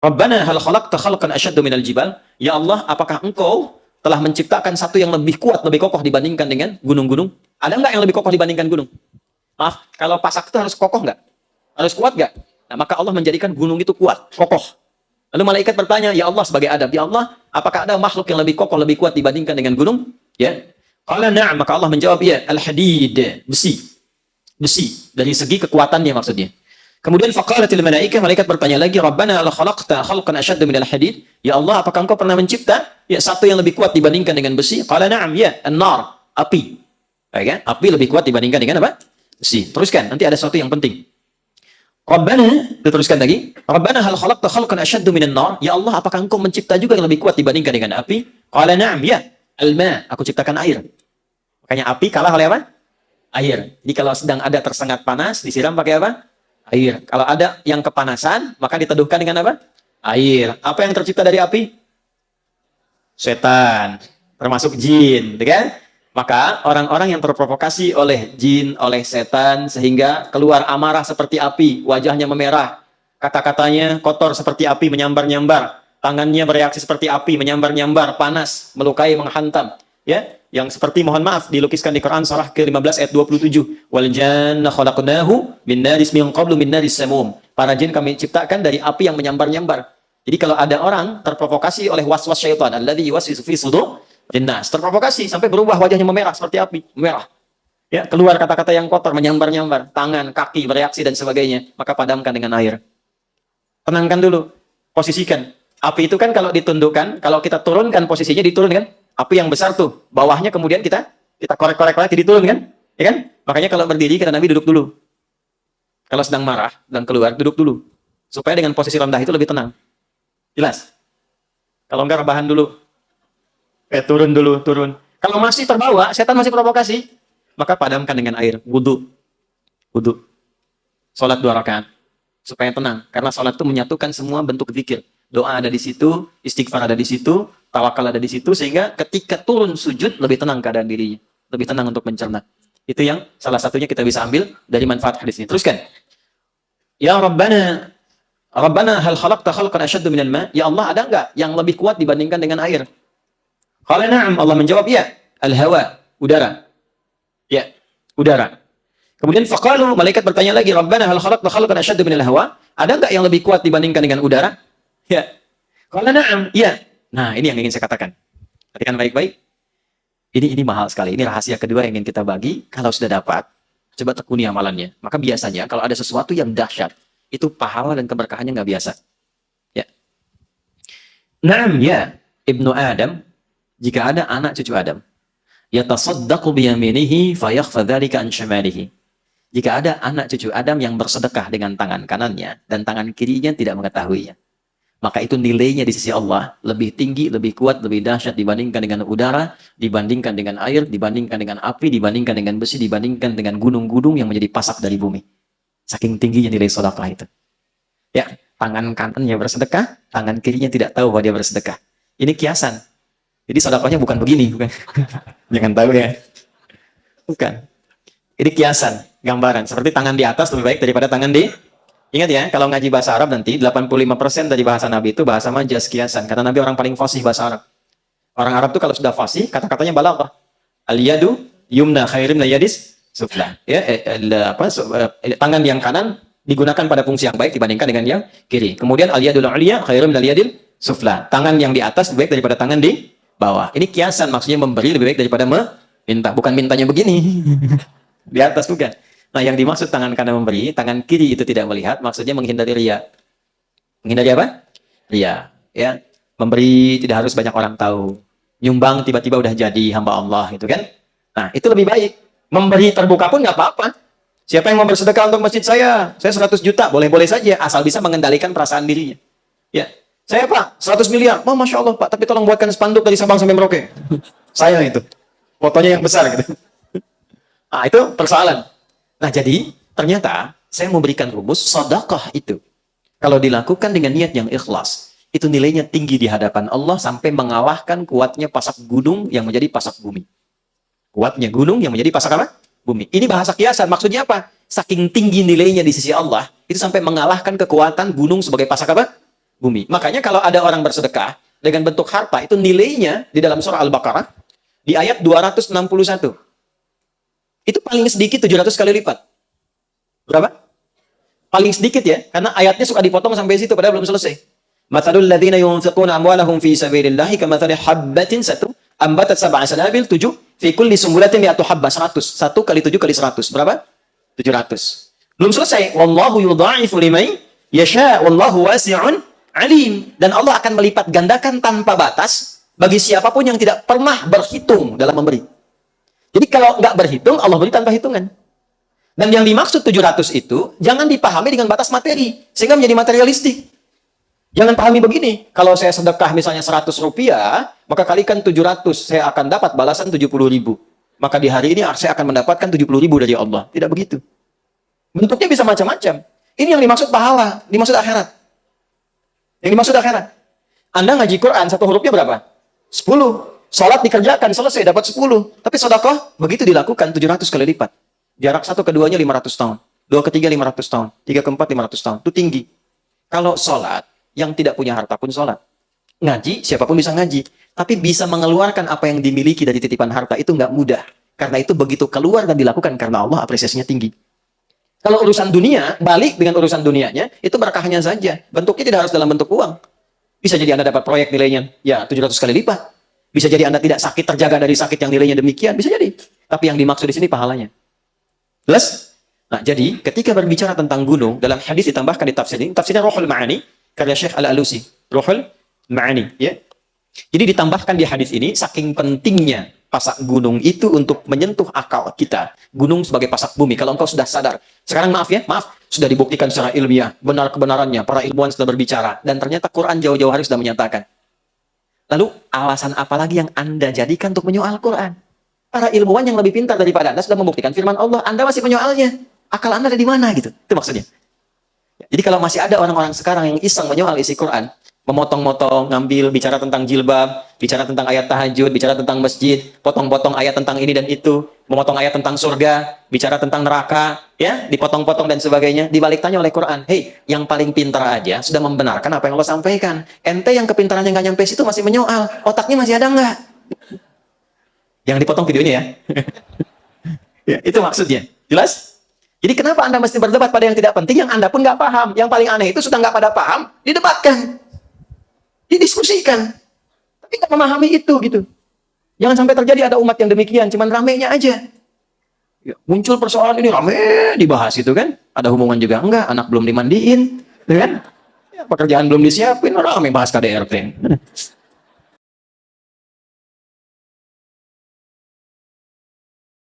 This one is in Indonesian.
Rabbana hal khalaqta khalqan asyaddu minal jibal? Ya Allah, apakah engkau telah menciptakan satu yang lebih kuat, lebih kokoh dibandingkan dengan gunung-gunung? Ada nggak yang lebih kokoh dibandingkan gunung? Maaf, kalau pasak itu harus kokoh nggak? Harus kuat nggak? Nah, maka Allah menjadikan gunung itu kuat, kokoh. Lalu malaikat bertanya, ya Allah sebagai adab, ya Allah, apakah ada makhluk yang lebih kokoh, lebih kuat dibandingkan dengan gunung? Ya. Qala na'am, maka Allah menjawab, ya, al-hadid, besi. Besi, dari segi kekuatannya maksudnya. Kemudian faqalatil malaikah, malaikat bertanya lagi, Rabbana la khalaqta khalqan asyadda minal hadid? Ya Allah, apakah engkau pernah mencipta ya satu yang lebih kuat dibandingkan dengan besi? Qala na'am, ya, an-nar, api. Baik kan? Api lebih kuat dibandingkan dengan apa? Besi. Teruskan, nanti ada sesuatu yang penting. Rabbana, diteruskan lagi, Rabbana hal khalaqta khalqan asyadda minan nar? Ya Allah, apakah engkau mencipta juga yang lebih kuat dibandingkan dengan api? Qala na'am, ya, al-ma, aku ciptakan air. Makanya api kalah oleh apa? Air. Jadi kalau sedang ada tersengat panas, disiram pakai apa? Air. Kalau ada yang kepanasan, maka diteduhkan dengan apa? Air. Apa yang tercipta dari api? Setan. Termasuk jin. Kan? Maka orang-orang yang terprovokasi oleh jin, oleh setan, sehingga keluar amarah seperti api, wajahnya memerah, kata-katanya kotor seperti api, menyambar-nyambar, tangannya bereaksi seperti api, menyambar-nyambar, panas, melukai, menghantam. Ya, yang seperti mohon maaf dilukiskan di Quran surah ke-15 ayat 27. Wal janna khalaqnahu min naris min qablu min naris samum. Para jin kami ciptakan dari api yang menyambar-nyambar. Jadi kalau ada orang terprovokasi oleh waswas syaitan, alladzi yuwaswisu fi sudur jinnas, terprovokasi sampai berubah wajahnya memerah seperti api, memerah. Ya, keluar kata-kata yang kotor, menyambar-nyambar, tangan, kaki bereaksi dan sebagainya, maka padamkan dengan air. Tenangkan dulu, posisikan. Api itu kan kalau ditundukkan, kalau kita turunkan posisinya diturunkan. Api yang besar tuh, bawahnya kemudian kita korek-korek lagi diturun kan? Ya kan? Makanya kalau berdiri kata Nabi duduk dulu. Kalau sedang marah dan keluar duduk dulu. Supaya dengan posisi rendah itu lebih tenang. Jelas? Kalau enggak rebahan dulu. Turun dulu, turun. Kalau masih terbawa, setan masih provokasi, maka padamkan dengan air, wudu. Wudu. Salat 2 rakaat supaya tenang, karena salat itu menyatukan semua bentuk zikir. Doa ada di situ, istighfar ada di situ, tawakal ada di situ, sehingga ketika turun sujud lebih tenang keadaan dirinya, lebih tenang untuk mencerna. Itu yang salah satunya kita bisa ambil dari manfaat hadis ini. Teruskan. Ya Rabbana, Rabbana hal khalaqta khalqan asyaddu minal ma? Ya Allah, ada enggak yang lebih kuat dibandingkan dengan air? Qala na'am, Allah menjawab, ya, al-hawa, udara. Ya, udara. Kemudian faqalu, malaikat bertanya lagi, Rabbana hal khalaqta khalqan asyaddu minal hawa? Ada enggak yang lebih kuat dibandingkan dengan udara? Ya. Qala na'am, ya. Nah, ini yang ingin saya katakan. Perhatikan baik-baik. Ini mahal sekali. Ini rahasia kedua yang ingin kita bagi. Kalau sudah dapat, coba tekuni amalannya. Maka biasanya kalau ada sesuatu yang dahsyat, itu pahala dan keberkahannya nggak biasa. Ya. Naam, ya. Ibnu Adam, jika ada anak cucu Adam, yatasaddaqu biyaminihi fayakhfa dzalika an syamalihi. Jika ada anak cucu Adam yang bersedekah dengan tangan kanannya dan tangan kirinya tidak mengetahuinya, maka itu nilainya di sisi Allah lebih tinggi, lebih kuat, lebih dahsyat dibandingkan dengan udara, dibandingkan dengan air, dibandingkan dengan api, dibandingkan dengan besi, dibandingkan dengan gunung-gunung yang menjadi pasak dari bumi. Saking tingginya nilai sedekah itu. Ya, tangan kanannya bersedekah, tangan kirinya tidak tahu bahwa dia bersedekah. Ini kiasan. Jadi sedekahnya bukan begini, bukan. Jangan tahu ya. Bukan. Ini kiasan, gambaran. Seperti tangan di atas lebih baik daripada tangan di... Ingat ya, kalau ngaji bahasa Arab nanti, 85% dari bahasa Nabi itu bahasa majaz, kiasan. Karena Nabi orang paling fasih bahasa Arab. Orang Arab itu kalau sudah fasih, kata-katanya balaghah. Al-yadu yumna khairim la yadis sufla. Ya, tangan yang kanan digunakan pada fungsi yang baik dibandingkan dengan yang kiri. Kemudian al-yadul ulya khairim la yadil sufla. Tangan yang di atas lebih baik daripada tangan di bawah. Ini kiasan, maksudnya memberi lebih baik daripada meminta. Bukan mintanya begini. Di atas bukan. Nah, yang dimaksud tangan kanan memberi, tangan kiri itu tidak melihat, maksudnya menghindari riya. Menghindari apa? Riya. Ya, memberi tidak harus banyak orang tahu. Nyumbang tiba-tiba udah jadi hamba Allah, gitu kan? Nah, itu lebih baik. Memberi terbuka pun nggak apa-apa. Siapa yang mau bersedekah untuk masjid saya 100 juta, boleh-boleh saja, asal bisa mengendalikan perasaan dirinya. Ya, saya Pak, 100 miliar. Oh, Masya Allah Pak, tapi tolong buatkan spanduk dari Sabang sampai Merauke. Saya itu. Fotonya yang besar gitu. Nah, itu persoalan. Nah, jadi ternyata saya memberikan rumus sedekah itu. Kalau dilakukan dengan niat yang ikhlas, itu nilainya tinggi di hadapan Allah sampai mengalahkan kuatnya pasak gunung yang menjadi pasak bumi. Kuatnya gunung yang menjadi pasak apa? Bumi. Ini bahasa kiasan. Maksudnya apa? Saking tinggi nilainya di sisi Allah, itu sampai mengalahkan kekuatan gunung sebagai pasak apa? bumi. Makanya kalau ada orang bersedekah dengan bentuk harta, itu nilainya di dalam surah Al-Baqarah, di ayat 261. Itu paling sedikit 700 kali lipat. Berapa? Paling sedikit ya, karena ayatnya suka dipotong sampai situ, padahal belum selesai. Mathalul ladzina yunfiquna amwalahum fi sabilillahi kamathali habbatin ambatat sab'a sanabil 7 fi kulli sumbulatin mi'atu habbah 100. 1 kali 7 kali 100. Berapa? 700. Belum selesai. Wallahu yudha'ifu liman yasha' wallahu wasi'un alim. Dan Allah akan melipat gandakan tanpa batas bagi siapapun yang tidak pernah berhitung dalam memberi. Jadi kalau nggak berhitung, Allah beri tanpa hitungan. Dan yang dimaksud 700 itu jangan dipahami dengan batas materi sehingga menjadi materialistik. Jangan pahami begini, kalau saya sedekah misalnya 100 rupiah, maka kalikan 700, saya akan dapat balasan 70.000. Maka di hari ini saya akan mendapatkan 70.000 dari Allah. Tidak begitu. Bentuknya bisa macam-macam. Ini yang dimaksud pahala, dimaksud akhirat. Yang dimaksud akhirat. Anda ngaji Quran, satu hurufnya berapa? 10. Salat dikerjakan, selesai, dapat 10. Tapi sedekah, begitu dilakukan 700 kali lipat. Jarak satu keduanya 500 tahun. Dua ketiga 500 tahun. Tiga keempat 500 tahun. Itu tinggi. Kalau salat, yang tidak punya harta pun sholat. Ngaji, siapapun bisa ngaji. Tapi bisa mengeluarkan apa yang dimiliki dari titipan harta itu nggak mudah. Karena itu begitu keluar dan dilakukan karena Allah apresiasinya tinggi. Kalau urusan dunia, balik dengan urusan dunianya, itu berkahnya saja. Bentuknya tidak harus dalam bentuk uang. Bisa jadi Anda dapat proyek nilainya, ya 700 kali lipat. Bisa jadi Anda tidak sakit, terjaga dari sakit yang nilainya demikian. Bisa jadi. Tapi yang dimaksud di sini pahalanya. Jelas? Nah, jadi ketika berbicara tentang gunung, dalam hadis ditambahkan di tafsir ini, tafsirnya Ruhul Ma'ani, karya Syekh Al-Alusi, Ruhul Ma'ani, ya. Jadi ditambahkan di hadis ini saking pentingnya pasak gunung itu untuk menyentuh akal kita. Gunung sebagai pasak bumi. Kalau engkau sudah sadar, sekarang maaf, sudah dibuktikan secara ilmiah, benar kebenarannya, para ilmuwan sudah berbicara, dan ternyata Quran jauh-jauh hari sudah menyatakan. Lalu alasan apa lagi yang Anda jadikan untuk menyoal Quran? Para ilmuwan yang lebih pintar daripada Anda sudah membuktikan firman Allah, Anda masih menyoalnya. Akal Anda ada di mana gitu? Itu maksudnya. Jadi kalau masih ada orang-orang sekarang yang iseng menyoal isi Quran, memotong-motong, ngambil, bicara tentang jilbab, bicara tentang ayat tahajud, bicara tentang masjid, potong-potong ayat tentang ini dan itu, memotong ayat tentang surga, bicara tentang neraka, ya, dipotong-potong dan sebagainya, dibalik tanya oleh Quran, hei, yang paling pintar aja sudah membenarkan apa yang Allah sampaikan. Ente yang kepintarannya nggak nyampe situ masih menyoal, otaknya masih ada nggak? Yang dipotong video ini ya. Ya, itu maksudnya. Jelas? Jadi kenapa Anda mesti berdebat pada yang tidak penting, yang Anda pun nggak paham. Yang paling aneh itu sudah nggak pada paham, didebatkan. Didiskusikan. Tapi nggak memahami itu, gitu. Jangan sampai terjadi ada umat yang demikian, cuman ramenya aja. Ya, muncul persoalan ini, rame dibahas itu kan. Ada hubungan juga enggak, anak belum dimandiin, kan? Ya, pekerjaan belum disiapin, rame bahas KDRT.